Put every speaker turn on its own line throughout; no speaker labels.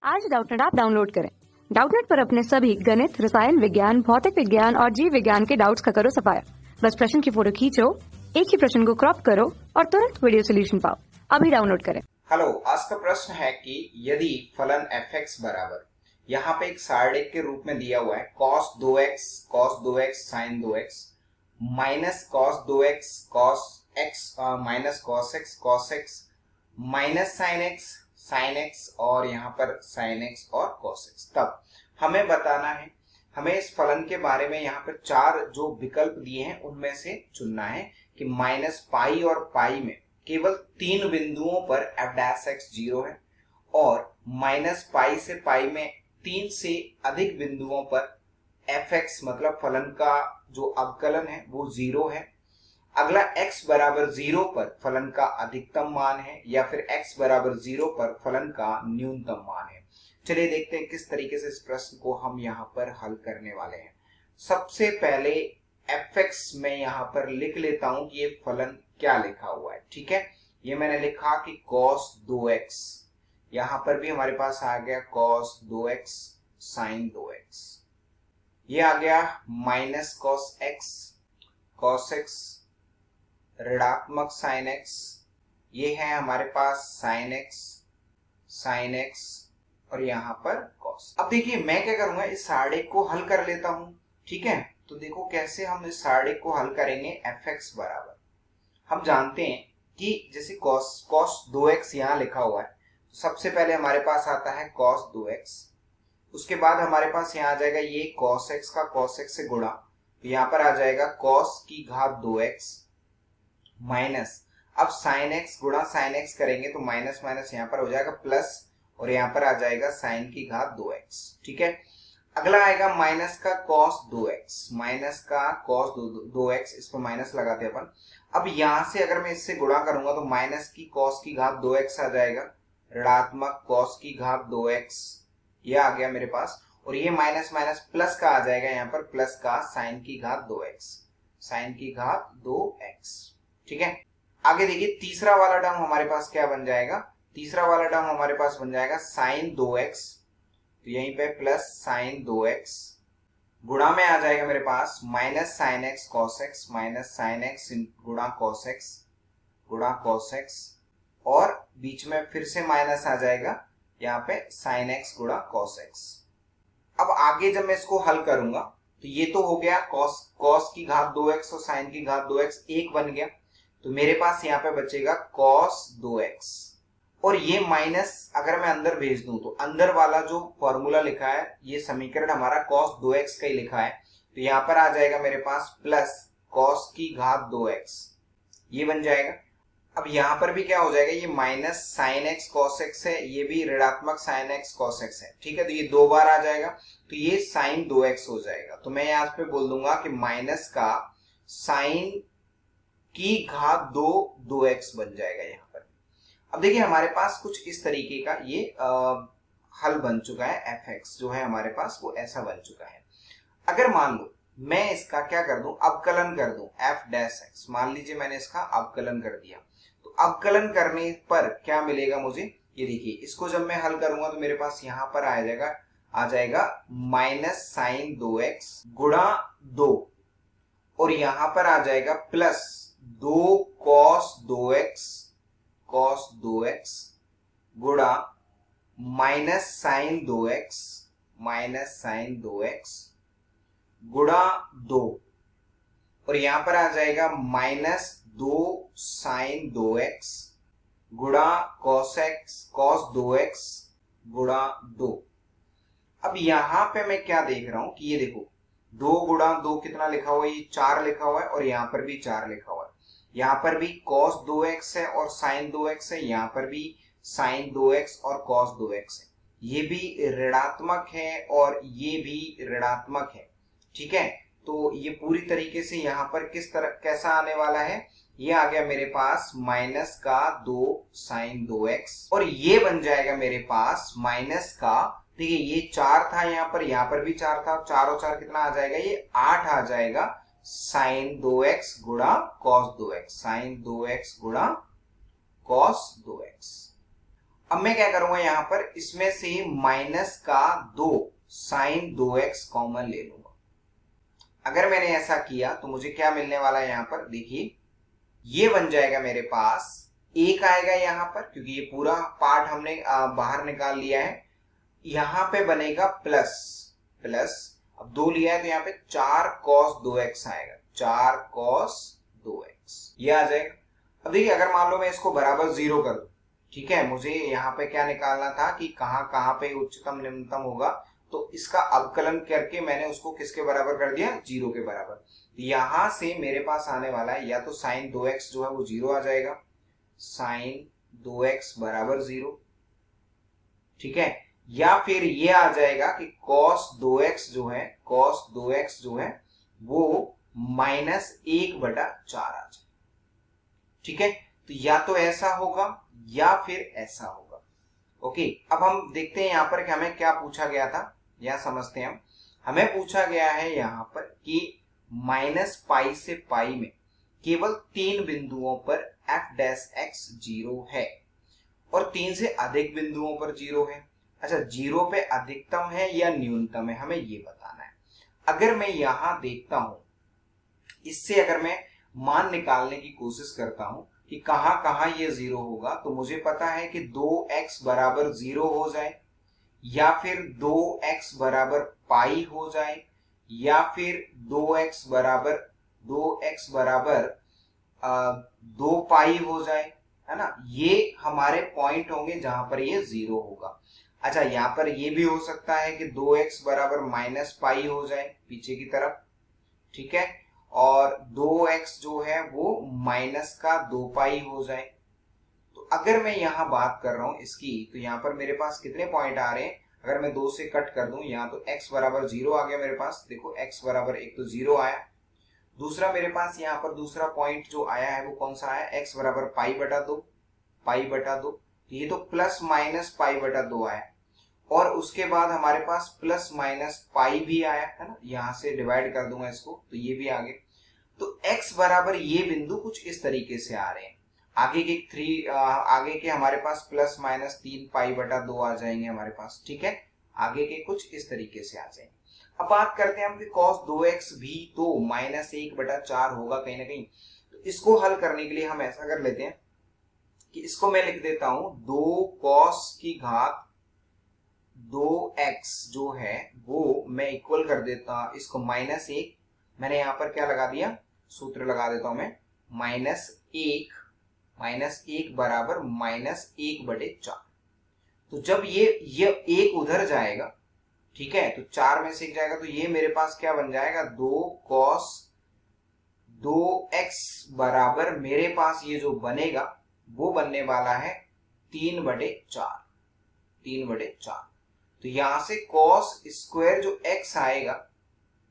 आज Doubtnut app download करें। Doubtnut पर अपने सभी गणित, रसायन विज्ञान, भौतिक विज्ञान और जीव विज्ञान के डाउट्स का करो सफाया। बस प्रश्न की फोटो खींचो, एक ही प्रश्न को क्रॉप करो और तुरंत वीडियो सोल्यूशन पाओ। अभी डाउनलोड करें।
हेलो, आज का प्रश्न है कि यदि फलन fx बराबर यहाँ पे एक सारणी के रूप में दिया हुआ है cos 2x sin 2x minus cos 2x cos x minus cos x minus sin x और यहाँ पर sin x और cos x, तब हमें बताना है, हमें इस फलन के बारे में यहाँ पर चार जो विकल्प दिए हैं उनमें से चुनना है कि माइनस पाई और पाई में केवल 3 बिंदुओं पर f डैश x 0 है और माइनस पाई से पाई में 3 से अधिक बिंदुओं पर fx मतलब फलन का जो अवकलन है वो 0 है। अगला x बराबर 0 पर फलन का अधिकतम मान है या फिर x बराबर 0 पर फलन का न्यूनतम मान है। चलिए देखते हैं किस तरीके से इस प्रश्न को हम यहाँ पर हल करने वाले हैं। सबसे पहले fx में यहाँ पर लिख लेता हूं कि ये फलन क्या लिखा हुआ है। ठीक है, ये मैंने लिखा कि cos 2x, यहां पर भी हमारे पास आ गया cos 2x sin 2x, ये आ गया माइनस cos x ऋणात्मक sin x, ये है हमारे पास sin x और यहाँ पर cos। अब देखिए मैं क्या करूंगा, इस सारणी को हल कर लेता हूं। ठीक है, तो देखो कैसे हम इस सारणी को हल करेंगे। fx बराबर हम जानते हैं कि जैसे cos 2x यहाँ लिखा हुआ है, तो सबसे पहले हमारे पास आता है cos 2x, उसके बाद हमारे पास यहाँ आ जाएगा ये cos x का cos x से गुणा, तो यहाँ पर आ जाएगा cos की घात 2x माइनस, अब sin x गुणा sin x करेंगे तो माइनस माइनस यहाँ पर हो जाएगा प्लस और यहाँ पर आ जाएगा sin की घात 2x। ठीक है, अगला आएगा माइनस का cos 2x, माइनस का cos 2x, इस पर माइनस लगाते हैं अपन। अब यहां से अगर मैं इससे गुणा करूंगा तो माइनस की cos की घात 2x आ जाएगा, ऋणात्मक cos की घात 2x, ये आ गया मेरे पास, और ये माइनस माइनस प्लस का आ जाएगा यहाँ पर प्लस का sin की घात 2x, sin की घात 2x। ठीक है, आगे देखिए तीसरा वाला टर्म हमारे पास क्या बन जाएगा, तीसरा वाला टर्म हमारे पास बन जाएगा sin 2x, तो यहीं पे प्लस sin 2x गुणा में आ जाएगा मेरे पास minus sin x cos x minus sin x गुणा cos x और बीच में फिर से माइनस आ जाएगा यहाँ पे sin x गुणा cos x। अब आगे जब मैं इसको हल करूंगा तो ये तो हो गया cos की घात 2x और sin की घात 2x एक बन गया, तो मेरे पास यहाँ पे बचेगा cos 2x और ये माइनस अगर मैं अंदर भेज दूं तो अंदर वाला जो फॉर्मूला लिखा है ये समीकरण हमारा cos 2x का ही लिखा है, तो यहाँ पर आ जाएगा मेरे पास प्लस cos की घात 2x, ये बन जाएगा। अब यहाँ पर भी क्या हो जाएगा, ये minus sin x cos x है, ये भी ऋणात्मक sin x cos x है। ठीक है, तो ये दो बार आ जाएगा तो ये sin 2x हो जाएगा, तो मैं यहाँ पे बोल दूंगा कि माइनस का sin की घात 2x बन जाएगा यहाँ पर। अब देखिए हमारे पास कुछ इस तरीके का ये हल बन चुका है, fx जो है हमारे पास वो ऐसा बन चुका है। अगर मान लो मैं इसका क्या कर दूं, अवकलन कर दूं f डैश x, मान लीजिए मैंने इसका अवकलन कर दिया, तो अवकलन करने पर क्या मिलेगा मुझे, ये देखिए इसको जब मैं हल करूंगा तो मेरे पास यहाँ पर आ जाएगा माइनस sin 2x गुणा 2 और यहाँ पर आ जाएगा प्लस 2 cos 2x गुणा माइनस sin 2x गुणा 2 और यहां पर आ जाएगा माइनस 2 sin 2x गुणा cos 2x गुणा 2। अब यहां पे मैं क्या देख रहा हूं कि ये देखो 2 गुणा 2 कितना लिखा हुआ है, ये 4 लिखा हुआ है और यहां पर भी 4 लिखा हुआ है, यहाँ पर भी cos 2x है और sin 2x है, यहाँ पर भी sin 2x और cos 2x है, ये भी ऋणात्मक है और ये भी ऋणात्मक है। ठीक है, तो ये पूरी तरीके से यहाँ पर किस तरह कैसा आने वाला है, ये आ गया मेरे पास माइनस का 2 sin 2x और ये बन जाएगा मेरे पास माइनस का, देखिए ये 4 था यहाँ पर भी 4 था, 4 और 4 कितना आ जाएगा, ये 8 आ जाएगा sin 2x गुणा cos 2x, sin 2x गुणा cos 2x। अब मैं क्या करूंगा यहाँ पर, इसमें से माइनस का 2 साइन 2x कॉमन ले लूंगा। अगर मैंने ऐसा किया तो मुझे क्या मिलने वाला है यहाँ पर, देखिए ये बन जाएगा मेरे पास, एक आएगा यहाँ पर क्योंकि ये पूरा पार्ट हमने बाहर निकाल लिया है, यहाँ पे बनेगा प्लस प्लस, अब 2 लिया है तो यहाँ पे 4 cos 2x आएगा, 4 cos 2x ये आ जाएगा। अब देखिए अगर मान लो मैं इसको बराबर 0 कर दूं, ठीक है, मुझे यहाँ पे क्या निकालना था कि कहाँ कहाँ पे उच्चतम निम्नतम होगा, तो इसका अवकलन करके मैंने उसको किसके बराबर कर दिया, 0 के बराबर। यहां से मेरे पास आने वाला है या तो साइन 2x जो है वो 0 आ जाएगा, साइन 2x बराबर 0, ठीक है, या फिर ये आ जाएगा कि cos 2x जो है, cos 2x जो है वो -1/4 आ जाए, ठीक है। तो या तो ऐसा होगा या फिर ऐसा होगा। ओके, अब हम देखते हैं यहाँ पर कि हमें क्या पूछा गया था, या समझते हैं हम। हमें पूछा गया है यहाँ पर कि -π से π में केवल 3 बिंदुओं पर f' 0 है और 3 से अधिक बिंदुओं पर 0 है। अच्छा, 0 पे अधिकतम है या न्यूनतम है, हमें ये बताना है। अगर मैं यहां देखता हूं, इससे अगर मैं मान निकालने की कोशिश करता हूं कि कहां कहां ये 0 होगा, तो मुझे पता है कि 2x बराबर 0 हो जाए, या फिर 2x बराबर पाई हो जाए, या फिर 2x बराबर 2 पाई हो जाए, है ना। ये हमारे पॉइंट होंगे जहां पर ये 0 होगा। अच्छा, यहाँ पर ये भी हो सकता है कि 2x बराबर -π हो जाए पीछे की तरफ, ठीक है, और 2x जो है वो माइनस का 2 पाई हो जाए। तो अगर मैं यहाँ बात कर रहा हूं इसकी, तो यहाँ पर मेरे पास कितने पॉइंट आ रहे हैं, अगर मैं 2 से कट कर दूं, यहाँ तो x बराबर 0 आ गया मेरे पास, देखो x बराबर एक तो 0 आया, दूसरा मेरे पास यहाँ पर दूसरा पॉइंट जो आया है वो कौन सा आया, x बराबर π/2, ये तो ±π/2 आया, और उसके बाद हमारे पास ±π भी आया, है ना, यहां से डिवाइड कर दूंगा इसको तो ये भी आ गए। तो x बराबर ये बिंदु कुछ इस तरीके से आ रहे हैं। आगे के हमारे पास ±3π/2 आ जाएंगे हमारे पास, ठीक है, आगे के कुछ इस तरीके से आ जाएंगे। अब बात करते हैं हम कि cos 2x भी तो -1/4 होगा कहीं ना कहीं। तो इसको हल करने के लिए हम ऐसा कर लेते हैं कि इसको मैं लिख देता हूं 2 cos की घात 2x जो है वो मैं इक्वल कर देता हूं इसको -1, मैंने यहां पर क्या लगा दिया, सूत्र लगा देता हूं मैं, -1 बराबर -1/4। तो जब ये 1 उधर जाएगा, ठीक है, तो 4 में से 1 जाएगा, तो ये मेरे पास क्या बन जाएगा, 2 cos 2x बराबर मेरे पास ये जो बनेगा वो बनने वाला है 3/4। तो यहां से cos स्क्वायर जो x आएगा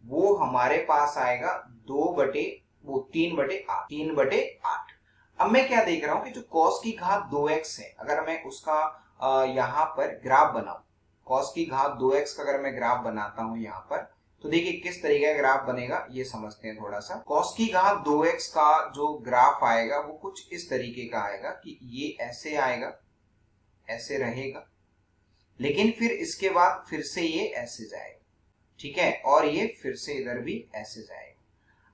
वो हमारे पास आएगा 3/8। अब मैं क्या देख रहा हूं कि जो cos की घात 2x है, अगर मैं उसका यहां पर ग्राफ बनाऊं, cos की घात 2x का अगर मैं ग्राफ बनाता हूं यहां पर, तो देखिए किस तरीके का ग्राफ बनेगा, ये समझते हैं थोड़ा सा। cos की घात 2x का जो ग्राफ आएगा वो कुछ इस तरीके का आएगा कि ये ऐसे आएगा, ऐसे रहेगा, लेकिन फिर इसके बाद फिर से ये ऐसे जाएगा, ठीक है, और ये फिर से इधर भी ऐसे जाएगा।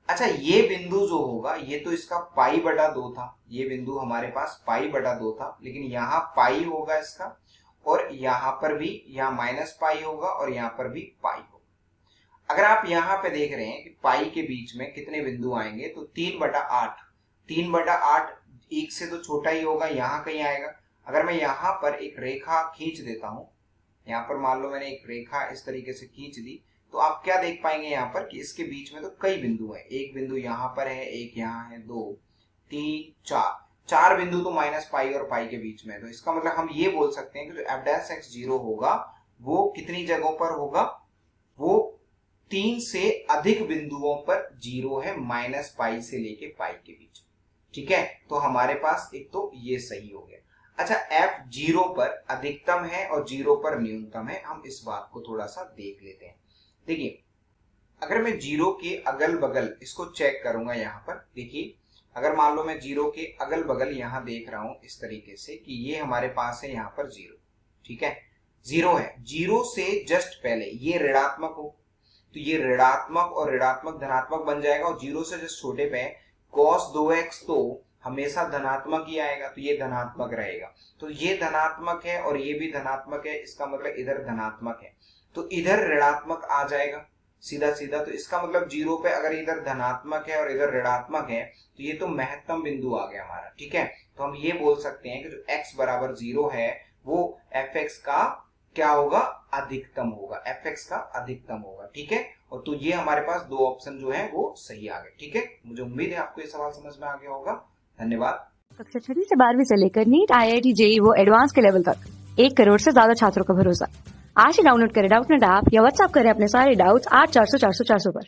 अच्छा, ये बिंदु जो होगा ये तो इसका π/2 था, ये बिंदु हमारे पास π/2 था, लेकिन यहाँ पाई होगा इसका, और यहाँ पर भी यहाँ -π होगा और यहाँ पर भी पाई होगा। अगर आप यहाँ पे देख रहे हैं कि पाई के बीच में कितने बिंदु आएंगे, तो 3/8 1 से तो छोटा ही होगा, यहाँ कहीं आएगा। अगर मैं यहाँ पर एक रेखा खींच देता हूं, यहाँ पर मान लो मैंने एक रेखा इस तरीके से खींच दी, तो आप क्या देख पाएंगे यहाँ पर कि इसके बीच में तो कई बिंदु हैं, एक बिंदु यहाँ पर है, एक यहाँ है, 2 3 4 बिंदु तो -π और पाई के बीच में। तो इसका मतलब हम ये बोल सकते हैं कि जो f' 0 होगा वो कितनी जगहों पर होगा, वो 3 से अधिक बिंदुओं पर 0 है, -π से लेके पाई के बीच, ठीक है। तो हमारे पास एक तो ये सही हो गया। अच्छा, f 0 पर अधिकतम है और 0 पर न्यूनतम है, हम इस बात को थोड़ा सा देख लेते हैं। देखिए, अगर मैं 0 के अगल बगल इसको चेक करूंगा यहाँ पर, देखिए अगर मान लो मैं जीरो के अगल बगल यहाँ देख रहा हूं इस तरीके से कि ये हमारे पास है यहाँ पर जीरो, ठीक है, जीरो है, जीरो से जस्ट पहले ये ऋणात्मक हो तो ये ऋणात्मक और ऋणात्मक धनात्मक बन जाएगा, और जीरो से जस्ट छोटे पे cos 2x तो हमेशा धनात्मक ही आएगा, तो ये धनात्मक रहेगा। तो ये धनात्मक है और ये भी धनात्मक है, इसका मतलब इधर धनात्मक है, तो इधर ऋणात्मक आ जाएगा सीधा सीधा। तो इसका मतलब जीरो पे अगर इधर धनात्मक है और इधर ऋणात्मक है तो ये तो महत्तम बिंदु आ गया हमारा, ठीक है। तो हम ये बोल सकते हैं कि जो x बराबर जीरो है वो fx का क्या होगा, अधिकतम होगा, fx का अधिकतम होगा, ठीक है। और तो ये हमारे पास दो ऑप्शन जो है वो सही आ गए, ठीक है। मुझे उम्मीद है आपको ये सवाल समझ में आ गया होगा। धन्यवाद।
कक्षा 6 से 12वीं से लेकर नीट, IIT, JEE वो एडवांस के लेवल तक 1 करोड़ से ज्यादा छात्रों का भरोसा। आज ही डाउनलोड करें डाउटनेट ऐप या व्हाट्सएप करें अपने सारे डाउट्स 8400 400 400 पर।